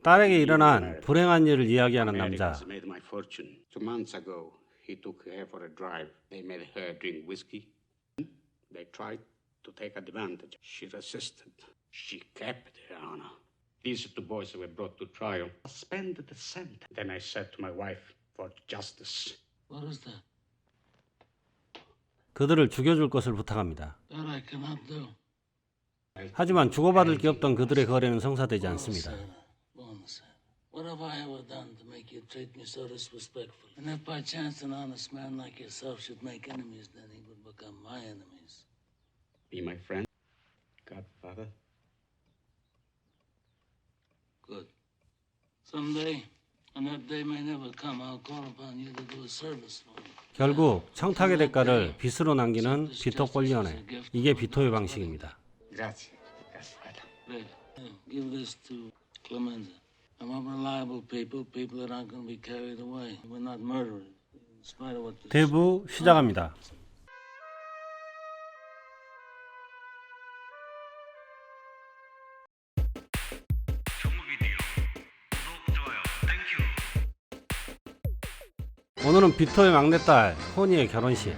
딸에게 일어난 불행한 일을 이야기하는 남자. Made my fortune. 2 months ago, he took her for a drive. They made her drink whiskey. They tried to take advantage. She resisted. She kept her honor. These 2 boys were brought to trial. Suspended the sentence. Then I said to my wife, for justice. What is that? 그들을 죽여줄 것을 부탁합니다. That I cannot do. 하지만 주고받을 게 없던 그들의 거래는 성사되지 않습니다. What have I ever done to make you treat me so disrespectfully? And if by chance an honest man like yourself should make enemies, then he would become my enemies. Be my friend, godfather. Good. Someday, and that day may never come, I'll call upon you to do a service for me. 결국 청탁의 대가를 빚으로 남기는 비토 꼴리오네. 이게 비토의 방식입니다. Grazie, godfather. Give this to Clemenza. I want reliable people that aren't going to be carried away. We're not murderers, in spite of what they say. 대부 시작합니다. 오늘은 비토의 막내딸 토니의 결혼식.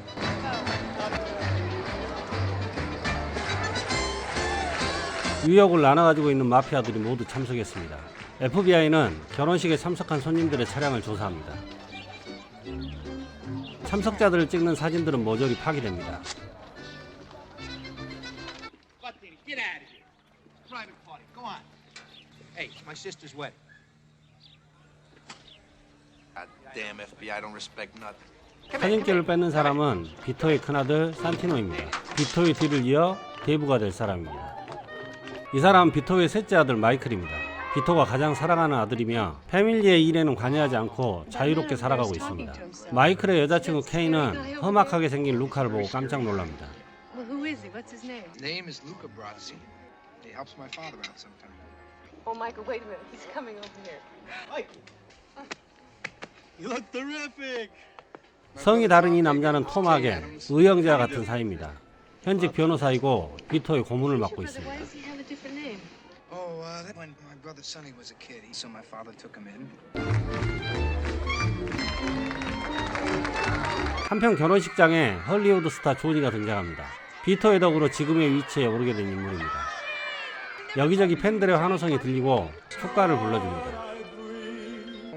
유역을 나눠가지고 있는 마피아들이 모두 참석했습니다. FBI는 결혼식에 참석한 손님들의 차량을 조사합니다. 참석자들을 찍는 사진들은 모조리 파기됩니다. Get out of here. Private party. Go on. Hey, it's my sister's wedding. God damn FBI don't respect nothing. 사진기를 뺏는 사람은 비토의 큰아들 산티노입니다. 비토의 뒤를 이어 대부가 될 사람입니다. 이 사람은 비토의 셋째 아들 마이클입니다. 비토가 가장 사랑하는 아들이며 패밀리의 일에는 관여하지 않고 자유롭게 살아가고 있습니다. 마이클의 여자친구 케이는 험악하게 생긴 루카를 보고 깜짝 놀랍니다. Well, who is he? What's his name? Name is Luca Brasi. He helps my father out sometimes. Oh, Michael, wait a minute. He's coming over here. You look terrific. 성이 다른 이 남자는 톰하겐, 의형제와 같은 사이입니다. 현직 변호사이고 비토의 고문을 맡고 Why 있습니다. does he have a different name? Oh, when my brother Sonny was a kid, so my father took him in. 한편 결혼식장에 헐리우드 스타 조니가 등장합니다. 비토의 덕으로 지금의 위치에 오르게 된 인물입니다. 여기저기 팬들의 환호성이 들리고 축가를 불러줍니다.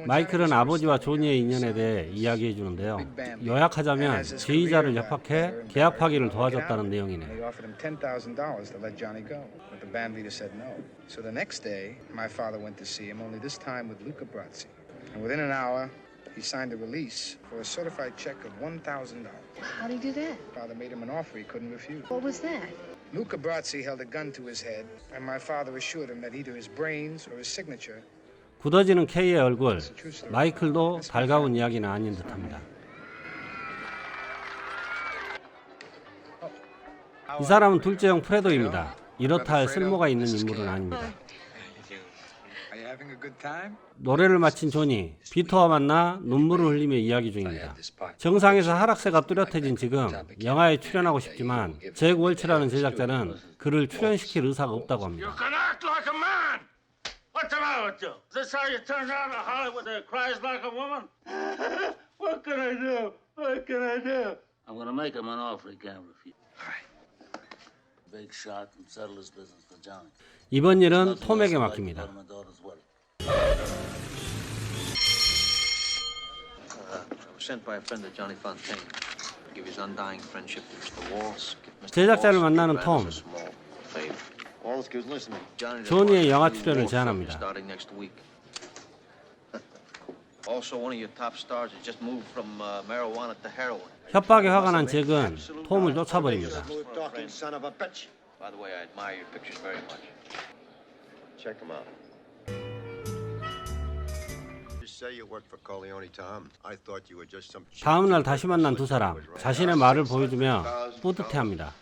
마이클은 아버지와 조니의 인연에 대해 이야기해 주는데요. 요약하자면 지휘자를 협박해 계약 파기를 도와줬다는 내용이네요. They offered him $10,000 to let Johnny go, but the band leader said no. So the next day, my father went to see him, only this time with Luca Brasi. And within an hour, he signed a release for a certified check of $1,000. How'd he do that? Father made him an offer he couldn't refuse. What was that? Luca Brasi held a gun to his head, and my father assured him that either his brains or his signature. 굳어지는 K의 얼굴, 마이클도 달가운 이야기는 아닌 듯합니다. 이 사람은 둘째 형 프레도입니다. 이렇다 할 쓸모가 있는 인물은 아닙니다. Are you having a good time? 노래를 마친 조니, 비토와 만나 눈물을 흘리며 이야기 중입니다. 정상에서 하락세가 뚜렷해진 지금 영화에 출연하고 싶지만 잭 월츠라는 제작자는 그를 출연시킬 의사가 없다고 합니다. can act like a man. What's the matter with you? Is this how you turn down to Hollywood that cries like a woman? What can I do? What can I do? I'm gonna make him an offer he can't refuse. Big shot and settle his business for Johnny. 이번 일은 톰에게 맡깁니다. My daughter's wedding. I was sent by a friend of Johnny Fontaine to give his undying friendship to Mr. Walsh. give Mr. 제작자를 Walsh 만나는 a 톰. small favor. Johnny 조니의 doesn't 영화 want to do 출연을 war 제안합니다. starting next week. Also, one of your top stars has just moved from marijuana to heroin. 협박에 화가 난 잭은 톰을 쫓아버립니다. By the way, I admire your pictures very much. Check them out. Just say you work for Corleone, Tom. I thought you were just some. 다음 날 다시 만난 두 사람, 자신의 말을 보여주며 뿌듯해합니다.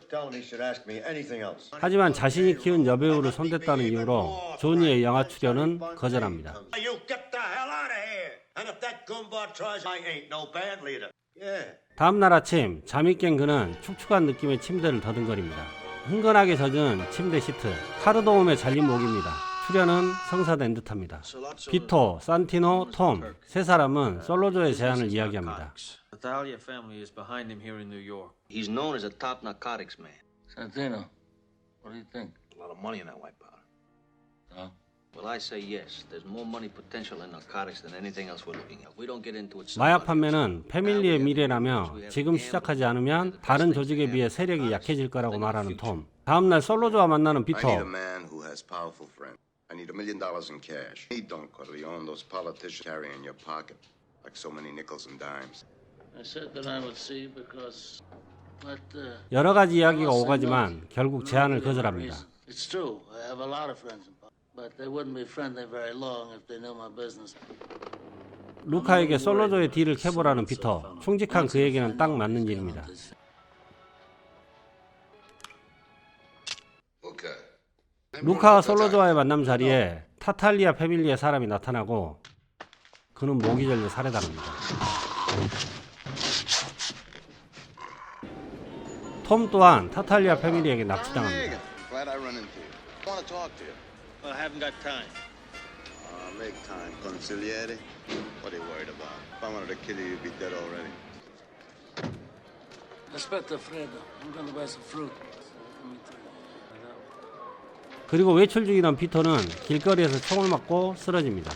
Tell him he should ask me anything else. 하지만 자신이 키운 여배우를 손댔다는 이유로 조니의 영화 출연은 거절합니다. You get the hell out of here. And if that goomba tries, I ain't no band leader. Yeah. 다음 날 아침 잠이 깬 그는 축축한 느낌의 침대를 더듬거립니다. 흥건하게 젖은 침대 시트, 카르도움에 잘린 목입니다. 수련은 성사된 듯합니다. 비토, 산티노, 톰 세 사람은 솔로조의 제안을 이야기합니다. The Thalia family is behind him here in New York. He's known as a top narcotics man. Santino, what do you think? A lot of money in that white powder. Huh? Well, I say yes. There's more money potential in narcotics than anything else we're looking at. We don't get into it. 마약 판매는 패밀리의 미래라며 지금 시작하지 않으면 다른 조직에 비해 세력이 약해질 거라고 말하는 톰. 다음날 솔로조와 만나는 I need a 비토. man who has powerful friends. I need $1 million in cash. You don't Corleone, those politicians carry in your pocket like so many nickels and dimes. I said that I would see because, but 여러 가지 이야기가 오가지만 결국 제안을 거절합니다. it's true. I have a lot of friends in Pop, but they wouldn't be friendly very long if they knew my business. 루카에게 솔로조의 딜을 캐보라는 비터. 충직한 그에게는 딱 맞는 일입니다. Okay. 루카와 솔로조와의 만남 자리에 타탈리아 패밀리의 사람이 나타나고 그는 모기 절려 살해당합니다. 톰 또한 타탈리아 패밀리에게 납치당합니다. Glad I run into you. I want to talk to you. I haven't got time. Make time, consigliere. What are you worried about? If I wanted to kill you, you'd be dead already. Aspetta, Fredo. I'm going to buy some fruit. 그리고 외출 중이던 피터는 길거리에서 총을 맞고 쓰러집니다.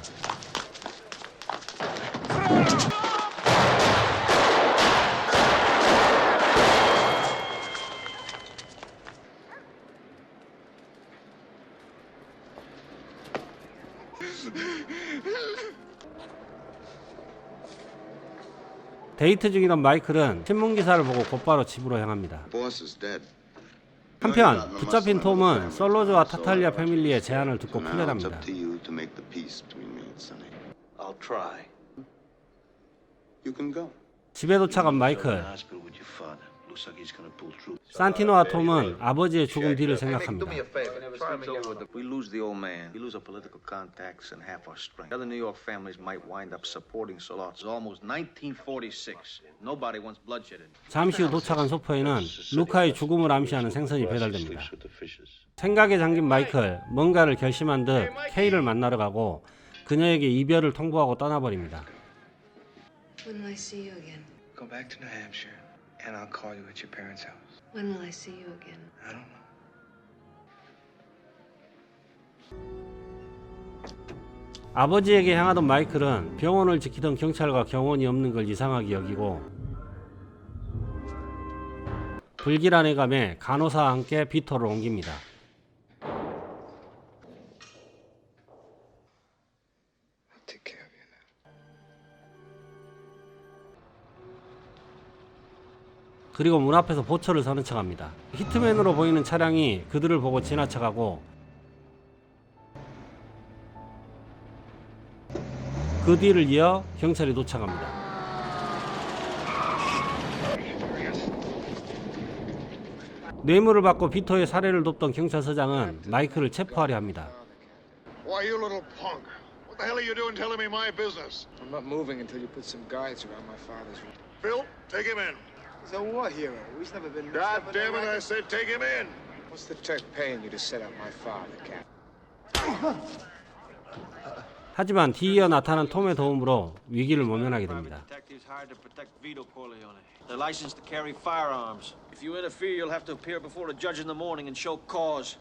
데이트 중이던 마이클은 신문 기사를 보고 곧바로 집으로 향합니다. Boss is dead. 한편 붙잡힌 톰은 솔로조와 타탈리아 패밀리의 제안을 듣고 Now it's 풀려납니다. up to you to make the peace between me and Sonny. I'll try. You can go. 집에 도착한 마이클. 산티노와 톰은 아버지의 죽음 뒤를 생각합니다. We lose the old man. We lose our political contacts and half our strength. Other New York families might wind up supporting Solat. It's almost 1946. Nobody wants bloodshed. 잠시 후 도착한 소포에는 루카의 죽음을 암시하는 생선이 배달됩니다. 생각에 잠긴 마이클, 뭔가를 결심한 듯 케이를 만나러 가고 그녀에게 이별을 통보하고 떠나버립니다. When will I see you again? Go back to New Hampshire, and I'll call you at your parents' house. When will I see you again? I don't know. 아버지에게 향하던 마이클은 병원을 지키던 경찰과 경원이 없는 걸 이상하게 여기고 불길한 감에 간호사와 함께 비토를 옮깁니다. I'll take care of you now. 그리고 문 앞에서 보초를 서는 척합니다. 히트맨으로 보이는 차량이 그들을 보고 지나쳐가고 그 뒤를 이어 경찰이 도착합니다. 뇌물을 받고 비토의 살해를 돕던 경찰서장은 마이클을 체포하려 합니다. Why, you little punk. What the hell are you doing telling me my business? I'm not moving until you put some guards around my father's room. Phil, take him in. He's a war hero. He's never been. God damn it, I said take him in. What's the Turk paying you to set up my father, Cap? 하지만 뒤이어 나타난 톰의 도움으로 위기를 모면하게 됩니다. Detectives hired to protect Vito Corleone. They're licensed to carry firearms. If you interfere, you'll have to appear before a judge in the morning and show cause.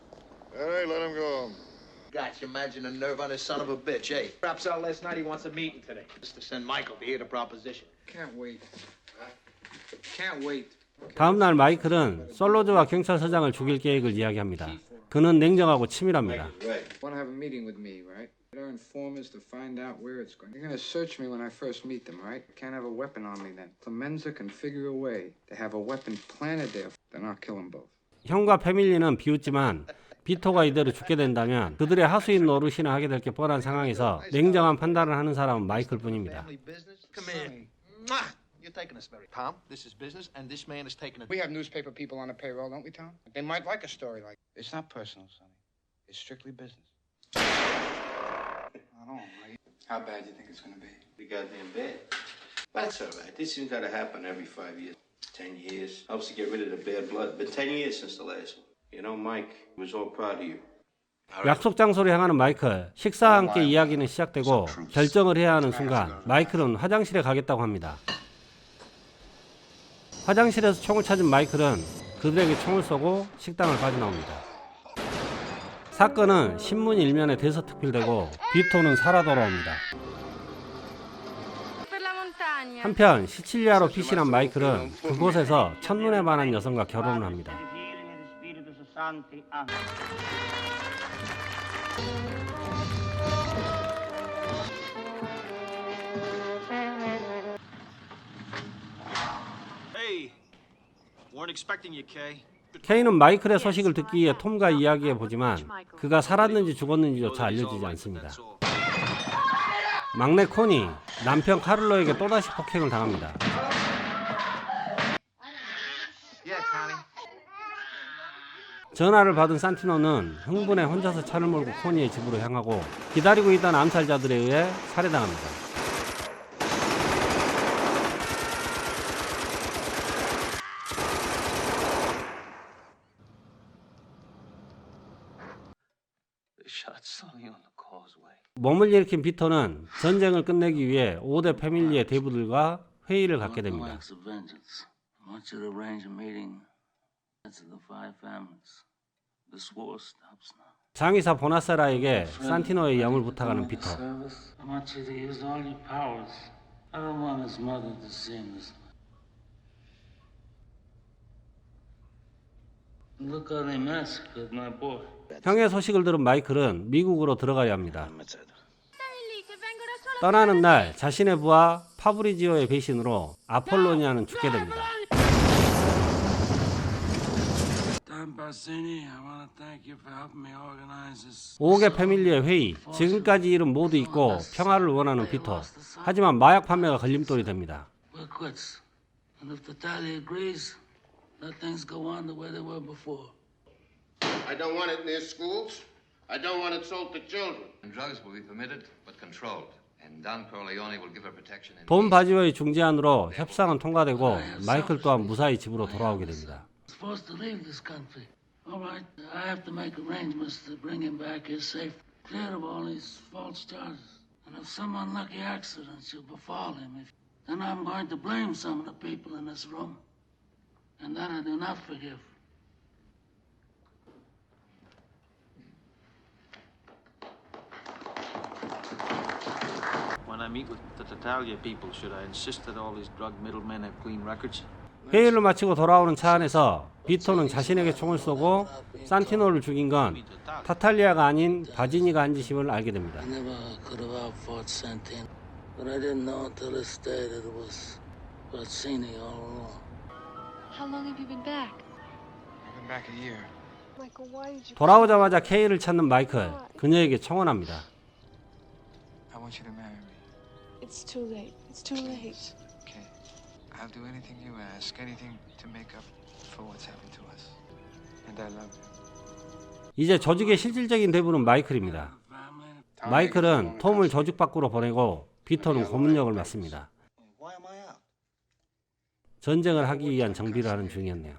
All right, let him go. Gosh, imagine the nerve on this son of a bitch, eh? Drops out last night. He wants a meeting today. Just to send Michael to hear the proposition. Can't wait. Can't wait. 다음 날 마이클은 솔로즈와 경찰서장을 죽일 계획을 이야기합니다. 그는 냉정하고 치밀합니다. Want to have a meeting with me, right? Get our informers to find out where it's going. You're going to search me when I first meet them, right? Can't have a weapon on me then. Clemenza can figure a way to have a weapon planted there. Then I'll kill them both. 형과 패밀리는 비웃지만 비토가 이대로 죽게 된다면 그들의 하수인 노릇이나 하게 될 게 뻔한 상황에서 냉정한 판단을 하는 사람은 마이클뿐입니다. Come here. Mwah! You're taking us very. Tom, this is business, and this man is taking it. We have newspaper people on the payroll, don't we, Tom? They might like a story like it's not personal, Sonny. It's strictly business. I don't know. How bad do you think it's going to be? Be goddamn bad. That's all right. This thing's got to happen every 5 years. 10 years. Helps to get rid of the bad blood. Been 10 years since the last one. You know, Mike was all proud of you. 약속 장소로 향하는 마이클. 식사와 함께 이야기는 시작되고 결정을 해야 하는 순간 마이클은 화장실에 가겠다고 합니다. 화장실에서 총을 찾은 마이클은 그들에게 총을 쏘고 식당을 빠져나옵니다. 사건은 신문 일면에 대서특필되고 비토는 살아 돌아옵니다. 한편 시칠리아로 피신한 마이클은 그곳에서 첫눈에 반한 여성과 결혼을 합니다. Hey, weren't expecting you, Kay. 케이는 마이클의 소식을 듣기 위해 톰과 이야기해 보지만 그가 살았는지 죽었는지조차 알려지지 않습니다. 막내 코니, 남편 카를로에게 또다시 폭행을 당합니다. 전화를 받은 산티노는 흥분해 혼자서 차를 몰고 코니의 집으로 향하고 기다리고 있던 암살자들에 의해 살해당합니다. 몸을 일으킨 비토는 전쟁을 끝내기 위해 5대 패밀리의 대부들과 회의를 갖게 됩니다. 장의사 보나세라에게 산티노의 영을 부탁하는 비토. 형의 소식을 들은 마이클은 미국으로 들어가야 합니다. 떠나는 날 자신의 부하 파브리지오의 배신으로 아폴로니아는 죽게 됩니다. 5개 패밀리의 회의, 지금까지 일은 모두 잊고 평화를 원하는 비토. 하지만 마약 판매가 걸림돌이 됩니다. I don't want it near schools. I don't want it sold to children. Drugs will be permitted but controlled. And Don Corleone will give her protection in 본 바지오의 중재안으로 협상은 통과되고 마이클 또한 무사히 집으로 돌아오게 됩니다. Supposed to leave this country. All right, I have to make arrangements to bring him back here safe, cleared of all these false charges. And if some unlucky accident should befall him, then I'm going to blame some of the people in this room. And that I do not forgive. When I meet with the Tatalia people, should I insist that all these drug middlemen have clean records? 회의를 마치고 돌아오는 차 안에서 비토는 자신에게 총을 쏘고 산티노를 죽인 건 타탈리아가 아닌 바지니가 한 짓임을 알게 됩니다. I never could have outfought Santino, but I didn't know until this day that it was Bazzini all along. How long have you been back? I've been back a year. Michael, why did you... 돌아오자마자 케이를 찾는 마이클, 그녀에게 청혼합니다. I want you to marry me. It's too late. It's too late. Okay. I'll do anything you ask, anything to make up for what's happened to us. And I love you. 이제 조직의 실질적인 대부는 마이클입니다. 마이클은 톰을 조직 밖으로 보내고 비토는 고문역을 맡습니다. 전쟁을 하기 위한 정비를 하는 중이었네요.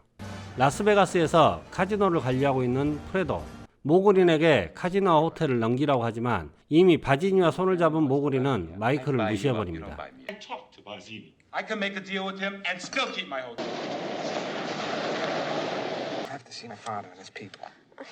라스베가스에서 카지노를 관리하고 있는 프레도. 모그린에게 카지노와 호텔을 넘기라고 하지만 이미 바지니와 손을 잡은 모그린은 마이클을 무시해버립니다. I can make a deal with him and still keep my hotel. I have to see my father and his people.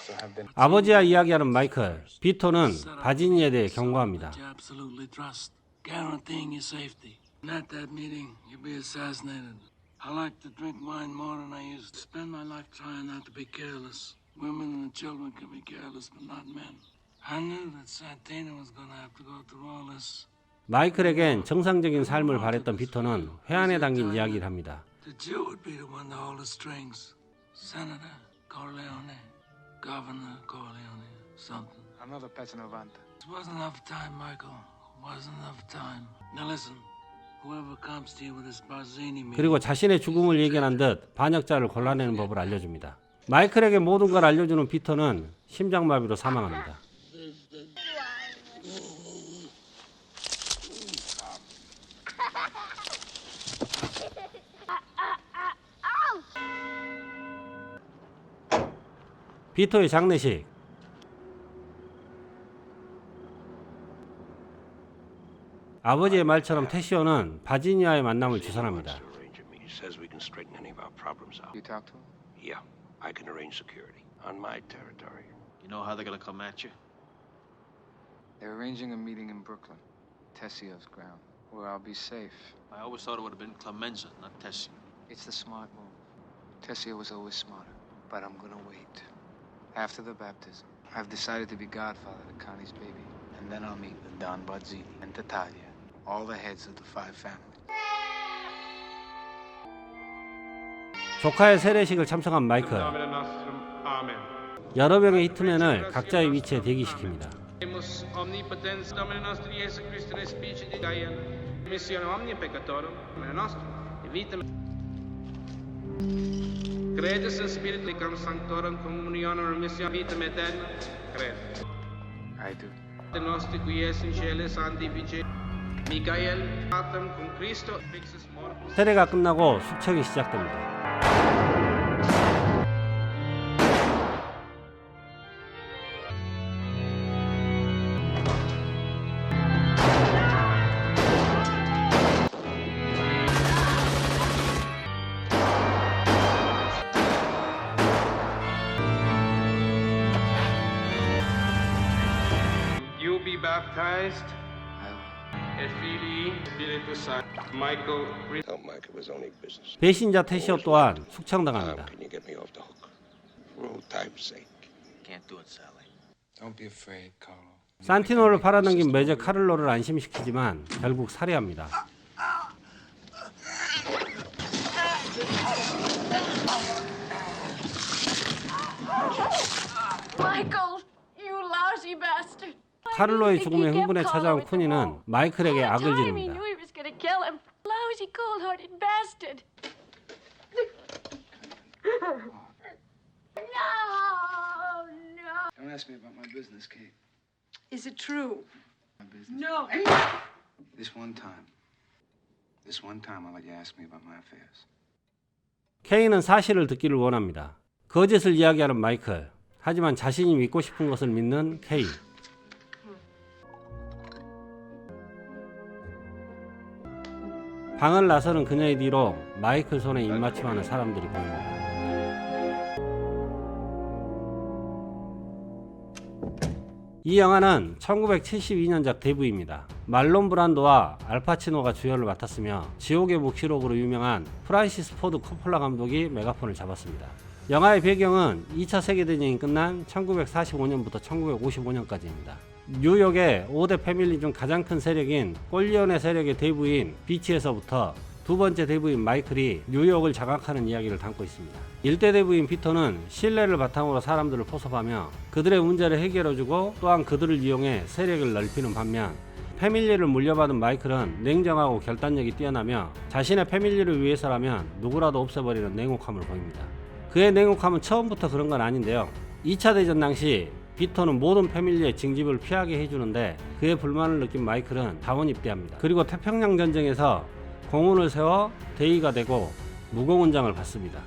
So I've been... 아버지와 이야기하는 마이클. 비토는 바지니에 대해 경고합니다. Absolutely trust, guaranteeing your safety. And at that meeting, you'll be assassinated. I like to drink wine more than I used to. Spend my life trying not to be careless. Women and children can be careless, but not men. I knew that Santino was going to have to go through all this. 마이클에겐 정상적인 삶을 바랬던 비토는 회한에 담긴 이야기를 합니다. The Jew would be the one to hold the strings. Senator Corleone, Governor Corleone, something. Another Pesanovanta. It wasn't enough time, Michael. It wasn't enough time. Now listen, whoever comes to you with this Bazzini meeting. 그리고 자신의 죽음을 예견한 듯 반역자를 골라내는 법을 알려줍니다. 마이클에게 모든 걸 알려주는 비토는 심장마비로 사망합니다. 비토의 장례식. 아버지의 말처럼 테시오는 바지니아의 만남을 주선합니다. Says we can straighten any of our problems out. You talk to him? Yeah, I can arrange security on my territory. You know how they're gonna come at you? They're arranging a meeting in Brooklyn, Tessio's ground, where I'll be safe. I always thought it would have been Clemenza, not Tessie. It's the smart move. Tessio was always smarter, but I'm gonna wait. After the baptism, I've decided to be godfather to Connie's baby, and then I'll meet with Don Barzini and Tatalia, all the heads of the 5 families. 조카의 세례식을 참석한 마이클. 여러 명의 히트맨을 각자의 위치에 대기시킵니다. I do. 세례가 끝나고 숙청이 시작됩니다. You be baptized. Michael. Tell Mike it was only business. 배신자 테시오 또한 숙청당합니다. Can you get me off the hook? For old time's sake. Can't do it, Sally. Don't be afraid, Carlo. 산티노를 팔아넘긴 매제 카를로를 안심시키지만 결국 살해합니다. Michael, you lousy bastard. 카를로의 죽음에 흥분해 찾아온 쿠니는 마이클에게 악을 He 지릅니다. knew he was gonna kill him. Lousy, cold-hearted bastard. No. Don't ask me about my business, Kate. Is it true? My business. No. This one time, I'll let you ask me about my affairs. 케이는 사실을 듣기를 원합니다. 거짓을 이야기하는 마이클. 하지만 자신이 믿고 싶은 것을 믿는 케이. 방을 나서는 그녀의 뒤로 마이클 손에 입맞춤하는 사람들이 보입니다. 이 영화는 1972년작 데뷔입니다. 말론 브란도와 알파치노가 주연을 맡았으며 지옥의 묵시록으로 유명한 프란시스 포드 코폴라 감독이 메가폰을 잡았습니다. 영화의 배경은 2차 세계대전이 끝난 1945년부터 1955년까지입니다. 뉴욕의 5대 패밀리 중 가장 큰 세력인 꼴리오네 세력의 대부인 비치에서부터 두 번째 대부인 마이클이 뉴욕을 장악하는 이야기를 담고 있습니다. 1대 대부인 피터는 신뢰를 바탕으로 사람들을 포섭하며 그들의 문제를 해결해주고 또한 그들을 이용해 세력을 넓히는 반면 패밀리를 물려받은 마이클은 냉정하고 결단력이 뛰어나며 자신의 패밀리를 위해서라면 누구라도 없애버리는 냉혹함을 보입니다. 그의 냉혹함은 처음부터 그런 건 아닌데요. 2차 대전 당시 피터는 모든 패밀리의 징집을 피하게 해주는데 그의 불만을 느낀 마이클은 자원 입대합니다. 그리고 태평양 전쟁에서 공훈을 세워 대위가 되고 무공훈장을 받습니다.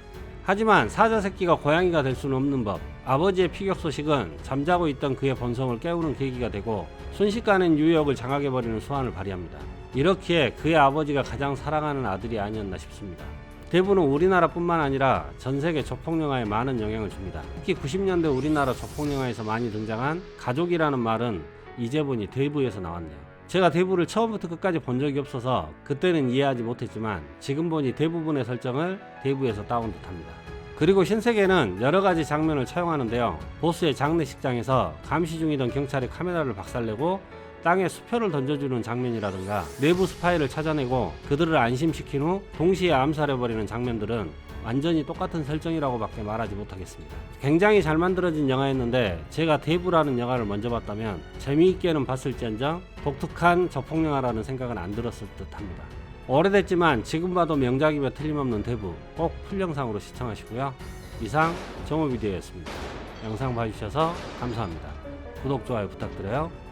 하지만 사자 새끼가 고양이가 될 수는 없는 법. 아버지의 피격 소식은 잠자고 있던 그의 본성을 깨우는 계기가 되고 순식간에 뉴욕을 장악해버리는 수완을 발휘합니다. 이렇기에 그의 아버지가 가장 사랑하는 아들이 아니었나 싶습니다. 대부는 우리나라뿐만 아니라 전 세계 조폭영화에 많은 영향을 줍니다. 특히 90년대 우리나라 조폭영화에서 많이 등장한 가족이라는 말은 이제 보니 대부에서 나왔네요. 제가 대부를 처음부터 끝까지 본 적이 없어서 그때는 이해하지 못했지만 지금 보니 대부분의 설정을 대부에서 따온 듯합니다. 그리고 신세계는 여러가지 장면을 차용하는데요. 보스의 장례식장에서 감시 중이던 경찰이 카메라를 박살내고 땅에 수표를 던져주는 장면이라든가 내부 스파이를 찾아내고 그들을 안심시킨 후 동시에 암살해버리는 장면들은 완전히 똑같은 설정이라고 밖에 말하지 못하겠습니다. 굉장히 잘 만들어진 영화였는데 제가 대부라는 영화를 먼저 봤다면 재미있게는 봤을지언정 독특한 조폭영화라는 생각은 안 들었을 듯 합니다. 오래됐지만 지금 봐도 명작이며 틀림없는 대부 꼭 풀영상으로 시청하시고요. 이상 정호비디오였습니다. 영상 봐주셔서 감사합니다. 구독, 좋아요 부탁드려요.